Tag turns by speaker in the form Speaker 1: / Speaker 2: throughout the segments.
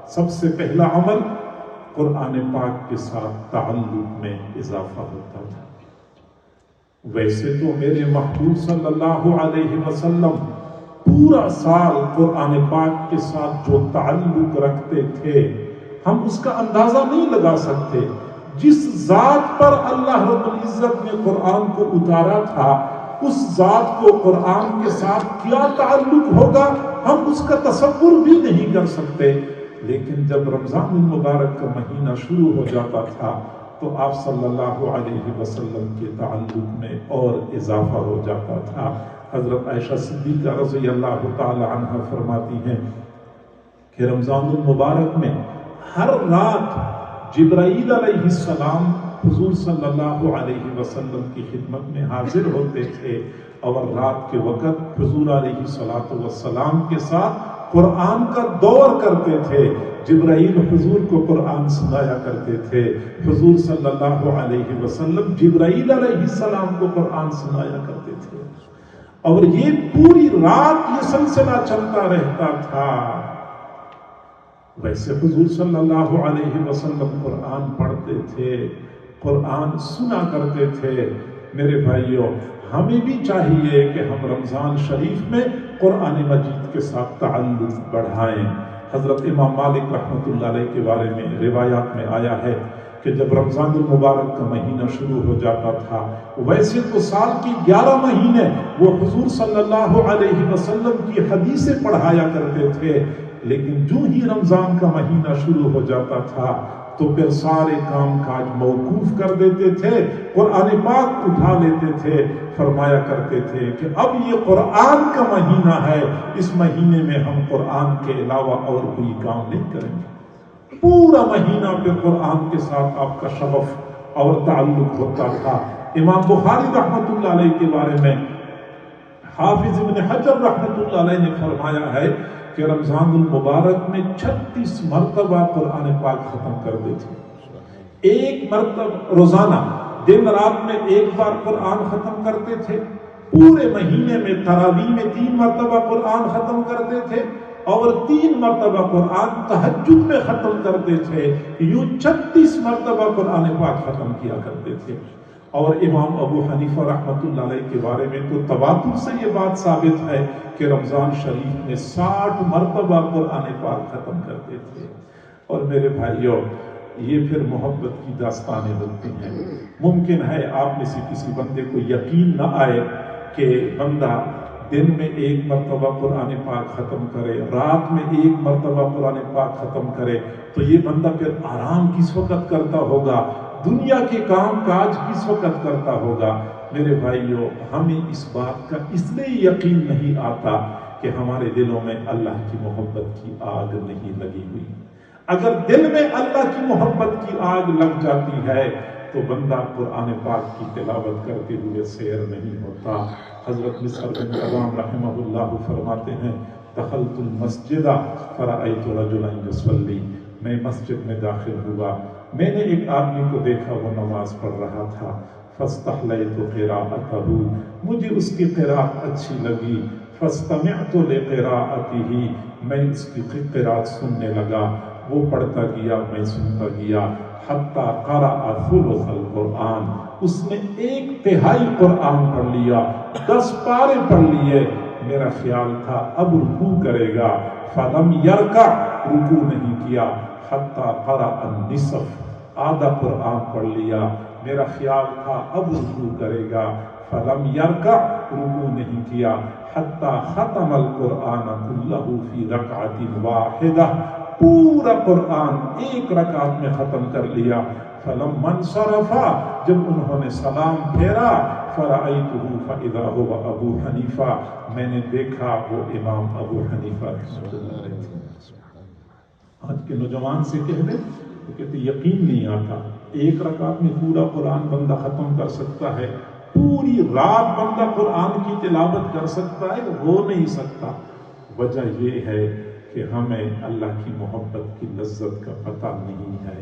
Speaker 1: سب سے پہلا عمل قرآن پاک کے ساتھ تعلق میں اضافہ ہوتا تھا۔ ویسے تو میرے محبوب صلی اللہ علیہ وسلم پورا سال قرآن پاک کے ساتھ جو تعلق رکھتے تھے ہم اس کا اندازہ نہیں لگا سکتے۔ جس ذات پر اللہ رب العزت نے قرآن کو اتارا تھا اس ذات کو قرآن کے ساتھ کیا تعلق ہوگا ہم اس کا تصور بھی نہیں کر سکتے۔ لیکن جب رمضان المبارک کا مہینہ شروع ہو جاتا تھا تو آپ صلی اللہ علیہ وسلم کے تعلق میں اور اضافہ ہو جاتا تھا۔ حضرت عائشہ صدیقہ رضی اللہ تعالی عنہ فرماتی ہیں کہ رمضان المبارک میں ہر رات جبرائیل علیہ السلام حضور صلی اللہ علیہ وسلم کی خدمت میں حاضر ہوتے تھے اور رات کے وقت حضور علیہ السلام کے ساتھ قرآن کا دور کرتے تھے۔ جبرائیل حضور کو قرآن سنایا کرتے تھے، حضور صلی اللہ علیہ وسلم جبرائیل علیہ السلام کو قرآن سنایا کرتے تھے، اور یہ پوری رات یہ سلسلہ چلتا رہتا تھا۔ ویسے حضور صلی اللہ علیہ وسلم قرآن پڑھتے تھے، قرآن سنا کرتے تھے۔ میرے بھائیوں، ہمیں بھی چاہیے کہ ہم رمضان شریف میں قرآن مجید کے ساتھ تعلق بڑھائیں۔ حضرت امام مالک رحمۃ اللہ علیہ کے بارے میں روایات میں آیا ہے کہ جب رمضان المبارک کا مہینہ شروع ہو جاتا تھا، ویسے تو سال کی 11 مہینے وہ حضور صلی اللہ علیہ وسلم کی حدیثیں پڑھایا کرتے تھے، لیکن جو ہی رمضان کا مہینہ شروع ہو جاتا تھا تو پھر سارے کام کاج موقوف کر دیتے تھے، قرآن پاک اٹھا لیتے تھے، فرمایا کرتے تھے کہ اب یہ قرآن کا مہینہ ہے، اس مہینے میں ہم قرآن کے علاوہ اور کوئی کام نہیں کریں گے۔ پورا مہینہ پہ قرآن کے ساتھ آپ کا شغف اور تعلق ہوتا تھا۔ امام بخاری رحمۃ اللہ علیہ کے بارے میں حافظ ابن حجر رحمۃ اللہ علیہ نے فرمایا ہے کہ رمضان المبارک میں 36 مرتبہ قرآن پاک ختم کر دیتے، ایک مرتبہ روزانہ دن رات میں ایک بار قرآن ختم کرتے تھے۔ پورے مہینے میں تراویح میں 3 مرتبہ قرآن ختم کرتے تھے اور 3 مرتبہ قرآن تہجد میں ختم کرتے تھے۔ یوں 36 مرتبہ قرآن پاک ختم کیا کرتے تھے۔ اور امام ابو حنیفہ رحمۃ اللہ علیہ کے بارے میں تو تواتر سے یہ بات ثابت ہے کہ رمضان شریف میں 60 مرتبہ قرآن پاک ختم کرتے تھے۔ اور میرے بھائیوں، یہ پھر محبت کی داستانیں بنتی ہیں۔ ممکن ہے آپ میں سے کسی بندے کو یقین نہ آئے کہ بندہ دن میں 1 مرتبہ قرآن پاک ختم کرے، رات میں 1 مرتبہ قرآن پاک ختم کرے، تو یہ بندہ پھر آرام کس وقت کرتا ہوگا، دنیا کے کام کاج کس وقت کرتا ہوگا۔ میرے بھائیوں، ہمیں اس بات کا اس لیے یقین نہیں آتا کہ ہمارے دلوں میں اللہ کی محبت کی آگ نہیں لگی ہوئی۔ اگر دل میں اللہ کی محبت کی آگ لگ جاتی ہے تو بندہ قرآن پاک کی تلاوت کرتے ہوئے سیر نہیں ہوتا۔ حضرت مصعب بن عوام رحمہ اللہ فرماتے ہیں، دخلت المسجد فرأیت رجلا یصلی، میں مسجد میں داخل ہوا، میں نے ایک آدمی کو دیکھا وہ نماز پڑھ رہا تھا، فاستحلیت قراءتہ، مجھے اس کی قراءت اچھی لگی، فاستمعت لقراءتہ، میں اس کی قراءت سننے لگا، وہ پڑھتا گیا میں سنتا گیا، حتی قرأ ثلث القرآن، اس نے 1/3 قرآن پڑھ لیا، 10 پارے پڑھ لیے۔ میرا خیال تھا اب رکوع کرے گا، فلم یرکع، رکوع نہیں کیا، حتی قرأ النصف، آدھا قرآن پڑھ لیا، میرا خیال تھا اب رکوع کرے گا، فلم یرکع، رکوع نہیں کیا، حتی ختم القرآن کلہ فی رکعۃ واحدہ، پورا قرآن 1 رکعت میں ختم کر لیا۔ فلما انصرف، جب انہوں نے سلام پھیرا، فرأیتہ فاذا هو ابو حنیفہ، میں نے دیکھا وہ امام ابو حنیفہ تھے۔ آج کے نوجوان سے کہہ دیں تو کہتے یقین نہیں آتا، 1 رکعت میں پورا قرآن بندہ ختم کر سکتا ہے، پوری رات بندہ قرآن کی تلاوت کر سکتا ہے، ہو نہیں سکتا۔ وجہ یہ ہے کہ ہمیں اللہ کی محبت کی لذت کا پتہ نہیں ہے۔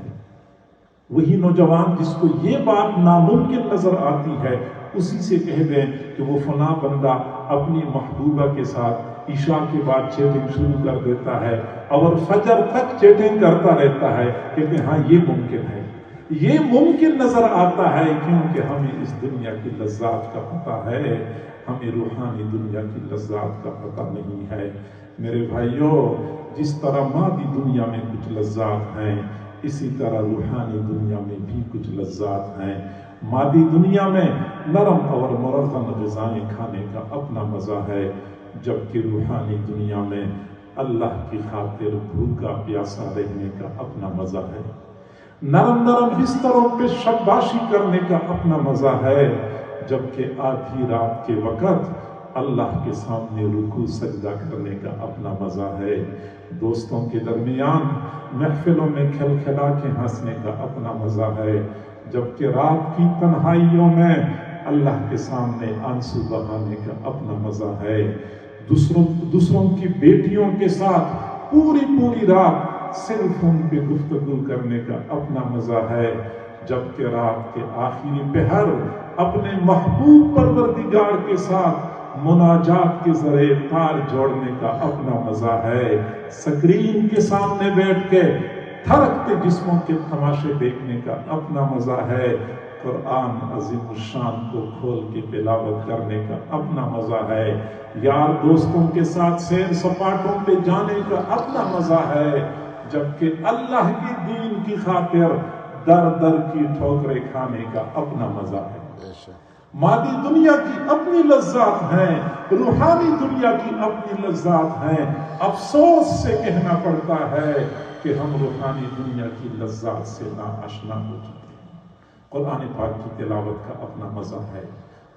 Speaker 1: وہی نوجوان جس کو یہ بات ناممکن نظر آتی ہے، اسی سے کہہ دیں کہ وہ فلاں بندہ اپنی محبوبہ کے ساتھ عشاء کے بعد چیٹنگ شروع کر دیتا ہے اور فجر تک چیٹنگ کرتا رہتا ہے، کہتے ہیں ہاں یہ ممکن ہے، یہ ممکن نظر آتا ہے کیونکہ ہمیں اس دنیا کی لذات کا پتہ ہے، ہمیں روحانی دنیا کی لذات کا پتہ نہیں ہے۔ میرے بھائیوں، جس طرح مادی دنیا میں کچھ لذات ہیں، اسی طرح روحانی دنیا میں بھی کچھ لذات ہیں۔ مادی دنیا میں نرم اور مرغن غذائیں کھانے کا اپنا مزہ ہے، جبکہ روحانی دنیا میں اللہ کی خاطر بھوکا پیاسا رہنے کا اپنا مزہ ہے، نرم نرم بستروں پہ شباشی کرنے کا اپنا مزہ ہے، جبکہ آدھی رات کے وقت اللہ کے سامنے رکوع سجدہ کرنے کا اپنا مزہ ہے، دوستوں کے درمیان محفلوں میں کھل کھلا کے ہنسنے کا اپنا مزہ ہے، جبکہ رات کی تنہائیوں میں اللہ کے سامنے آنسو بہانے کا اپنا مزہ ہے، دوسروں کی بیٹیوں کے ساتھ پوری رات سیل فون پہ گفتگو کرنے کا اپنا مزہ ہے، جبکہ رات کے آخری پہر اپنے محبوب پروردگار کے ساتھ مناجات کے ذریعے تار جوڑنے کا اپنا مزہ ہے، سکرین کے سامنے بیٹھ کے تھرکتے جسموں کے تماشے دیکھنے کا اپنا مزہ ہے، قرآن عظیم الشان کو کھول کے تلاوت کرنے کا اپنا مزہ ہے، یار دوستوں کے ساتھ سیر سپاٹوں پہ جانے کا اپنا مزہ ہے، جبکہ اللہ کی دین کی خاطر در در کی ٹھوکریں کھانے کا اپنا مزہ ہے۔ مادی دنیا کی اپنی لذات ہیں، روحانی دنیا کی اپنی لذات ہیں، افسوس سے کہنا پڑتا ہے کہ ہم روحانی دنیا کی لذات سے ناآشنا ہو چکے ہیں۔ قرآن پاک کی تلاوت کا اپنا مزہ ہے۔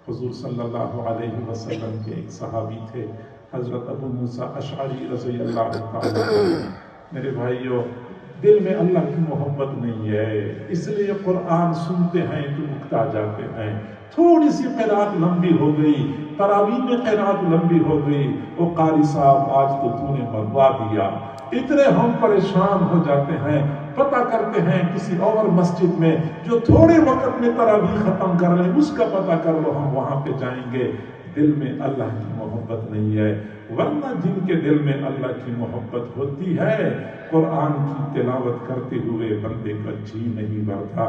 Speaker 1: حضور صلی اللہ علیہ وسلم کے ایک صحابی تھے، حضرت ابو موسیٰ اشعری رضی اللہ تعالیٰ عنہ۔ میرے بھائیوں، دل میں اللہ کی محبت نہیں ہے، اس لیے قرآن سنتے ہیں تو اکتا جاتے ہیں، تھوڑی سی قرات لمبی ہو گئی، تراویح میں قرات لمبی ہو گئی، وہ قاری صاحب آج تو تو نے مروا دیا، اتنے ہم پریشان ہو جاتے ہیں، پتہ کرتے ہیں کسی اور مسجد میں جو تھوڑے وقت میں تراویح ختم کر لیں، اس کا پتہ کر لو، ہم وہاں پہ جائیں گے۔ دل میں اللہ کی محبت نہیں ہے، ورنہ جن کے دل میں اللہ کی محبت ہوتی ہے، قرآن کی تلاوت کرتے ہوئے بندے کا جی نہیں بھرتا۔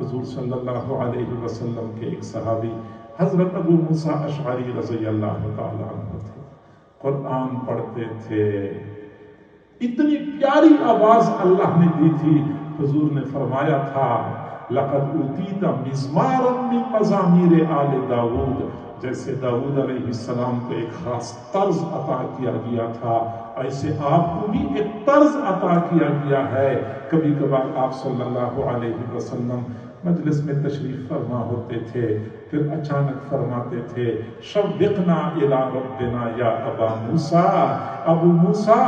Speaker 1: حضور صلی اللہ علیہ وسلم کے ایک صحابی حضرت ابو موسیٰ اشعری رضی اللہ تعالیٰ عنہ تھے، قرآن پڑھتے تھے، اتنی پیاری آواز اللہ نے دی تھی، حضور نے فرمایا تھا لقد اوتیت مزمارا من مزامیر آل داود، جیسے داؤد علیہ السلام کو ایک خاص طرز عطا کیا گیا تھا، ایسے آپ کو بھی ایک طرز عطا کیا گیا ہے۔ کبھی کبھار آپ صلی اللہ علیہ وسلم مجلس میں تشریف فرما ہوتے تھے، پھر اچانک فرماتے تھے شوقنا الی ربنا یا ابا موسیٰ، ابو موسیٰ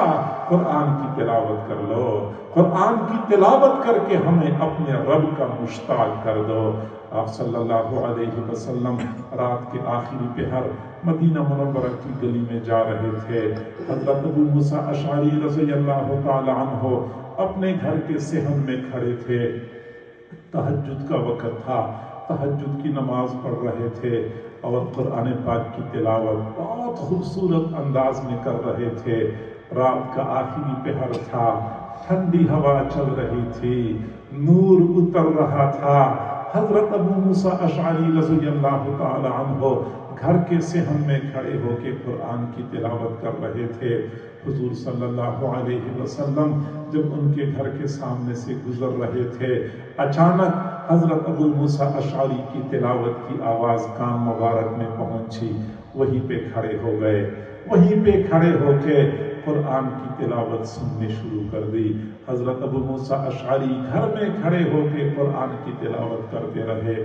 Speaker 1: قرآن کی تلاوت کر لو، قرآن کی تلاوت کر کے ہمیں اپنے رب کا مشتاق کر دو۔ آپ صلی اللہ علیہ وسلم رات کے آخری پہر مدینہ منورہ کی گلی میں جا رہے تھے، حضرت ابو موسیٰ اشعری رضی اللہ تعالی عنہ اپنے گھر کے صحن میں کھڑے تھے، تہجد کا وقت تھا، تہجد کی نماز پڑھ رہے تھے اور قرآن پاک کی تلاوت بہت خوبصورت انداز میں کر رہے تھے۔ رات کا آخری پہر تھا، ٹھنڈی ہوا چل رہی تھی، نور اتر رہا تھا، حضرت ابو موسیٰ اشعری رضی اللہ تعالی عنہ گھر کے صحن میں کھڑے ہو کے قرآن کی تلاوت کر رہے تھے۔ حضور صلی اللہ علیہ وسلم جب ان کے گھر کے سامنے سے گزر رہے تھے، اچانک حضرت ابو موسیٰ اشعری کی تلاوت کی آواز کان مبارک میں پہنچی، وہیں پہ کھڑے ہو گئے، وہیں پہ کھڑے ہو کے قرآن کی تلاوت سننے شروع کر دی۔ حضرت ابو موسیٰ اشعری گھر میں کھڑے ہو کے قرآن کی تلاوت کرتے رہے،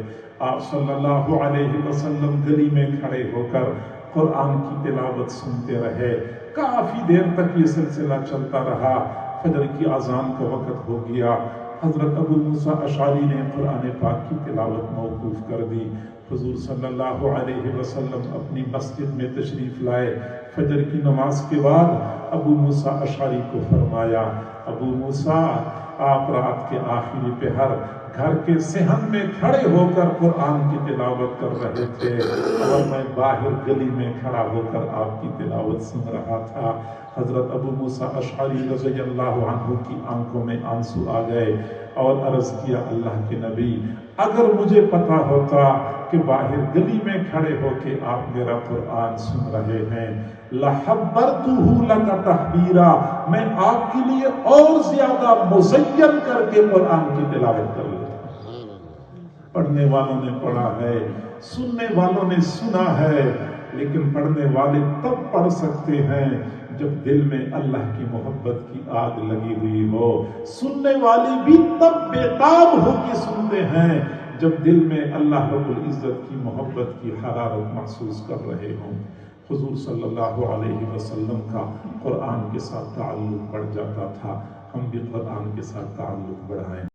Speaker 1: آپ صلی اللہ علیہ وسلم گلی میں کھڑے ہو کر قرآن کی تلاوت سنتے رہے۔ کافی دیر تک یہ سلسلہ چلتا رہا، فجر کی اذان کا وقت ہو گیا، حضرت ابو موسیٰ اشعری نے قرآن پاک کی تلاوت موقوف کر دی۔ حضور صلی اللہ علیہ وسلم اپنی مسجد میں تشریف لائے، فجر کی نماز کے بعد ابو موسیٰ اشعری کو فرمایا ابو موسیٰ آپ رات کے آخری پہر گھر کے صحن میں کھڑے ہو کر قرآن کی تلاوت کر رہے تھے اور میں باہر گلی میں کھڑا ہو کر آپ کی تلاوت سن رہا تھا۔ حضرت ابو موسیٰ اشعری رضی اللہ عنہ کی آنکھوں میں آنسو آ گئے اور عرض کیا اللہ کے نبی، اگر مجھے پتا ہوتا کہ باہر گلی میں کھڑے ہو کے آپ میرا قرآن سن رہے ہیں، لَحَبَّرْتُهُ لَكَ تَحْبِيرًا، میں آپ کے لیے اور زیادہ مزین کر کے قرآن کی تلاوت کر لیتا۔ پڑھنے والوں نے پڑھا ہے، سننے والوں نے سنا ہے، لیکن پڑھنے والے تب پڑھ سکتے ہیں جب دل میں اللہ کی محبت کی آگ لگی ہوئی ہو۔ سننے والے بھی تب بےتاب ہو کے سنتے ہیں جب دل میں اللہ رب العزت کی محبت کی حرارت محسوس کر رہے ہوں۔ حضور صلی اللہ علیہ وسلم کا قرآن کے ساتھ تعلق بڑھ جاتا تھا، ہم بھی قرآن کے ساتھ تعلق بڑھائیں۔